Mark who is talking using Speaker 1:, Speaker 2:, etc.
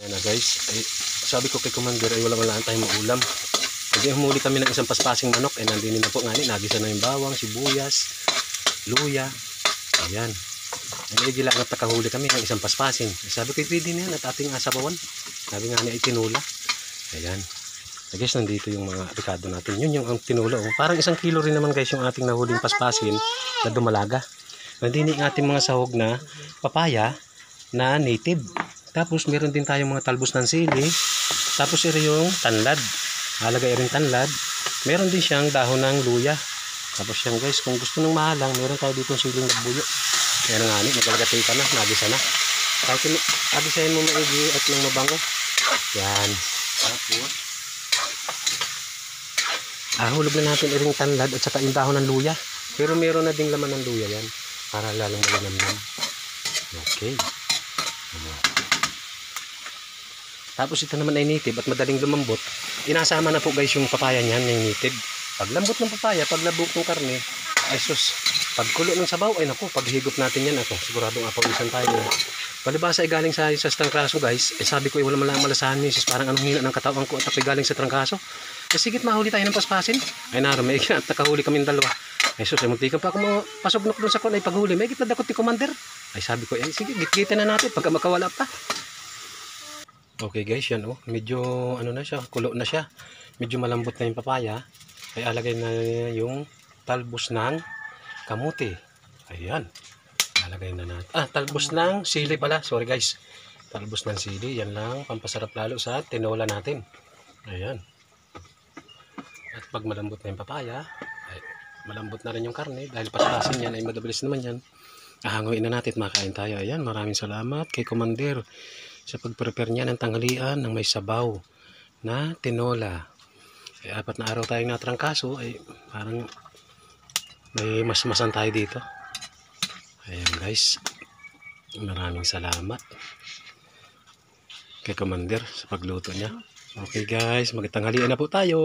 Speaker 1: Ayan na guys, ay, sabi ko kay Commander ay wala tayong maulam. Hindi humuli kami ng isang paspasing manok, ay nandini na po nga ni, nagisa na yung bawang, sibuyas, luya. Ayan. Nagigila at nakahuli kami ng isang paspasing. Sabi ko pwede na yan at ating asabawan. Sabi nga niya ay tinula. Ayan. Guys, nandito yung mga ricado natin. Yun yung ang tinula. Oh. Parang 1 kilo rin naman guys yung ating nahuling paspasin na dumalaga. Nandini ang ating mga sahog na papaya na native. Tapos meron din tayong mga talbos ng sili. Tapos ito yung tanlad. Halagay rin tanlad. Meron din siyang dahon ng luya. Tapos yan guys, kung gusto ng mahalang, meron tayo dito siling nagbuyo. Kaya nga ni, nagalagati ka na, nagisa na. Kahit agisahin mo maigi at ng mabango. Yan. Tapos hulog na natin iring tanlad at saka yung dahon ng luya. Pero meron na ding laman ng luya yan. Para lalong malinamnam. Okay. Tapos ito naman ay native at madaling lumambot. Inasama na po guys yung papaya niyan, yung native. Pag lambot ng papaya, pag labok ng karne, ay sus. Pag kulo ng sabaw, ay naku, pag higop natin yan, ako, siguradong apawisan tayo. Palibasa ay galing sa trangkaso guys. Eh sabi ko ay wala malasahan misis. Parang anong hina ng katawan ko at ako'y galing sa trangkaso. Eh sigit mahuli tayo ng paspasin. Ay naroon, may at nakahuli kami ng dalawa. Ay sus, ay muntikan pa ako pasubnok doon sa kon ay paghuli. May gitna dakot ni Commander. Ay sabi ko, ay sige, gitgitin na natin pagka makawala pa. Okay guys, yan oh. Medyo ano na siya, kulo na siya. Medyo malambot na yung papaya. Ay alagay na yung talbos ng kamuti. Ayan. Alagay na natin. Talbos ng sili pala. Sorry guys. Talbos ng sili. Yan lang. Pampasarap lalo sa tinola natin. Ayan. At pag malambot na yung papaya, ay malambot na rin yung karne. Dahil paspasin yan ay madabilis naman yan. Ahanguin na natin. Makain tayo. Ayan. Maraming salamat kay Commander sa pag-prepare niya ng tanghalian ng may sabaw na tinola. Ay 4 na araw tayong natrangkaso. Ay parang may masmasan tayo dito. Ayan guys, maraming salamat kay Commander sa pagluto niya. Okay guys, magtanghalian na po tayo.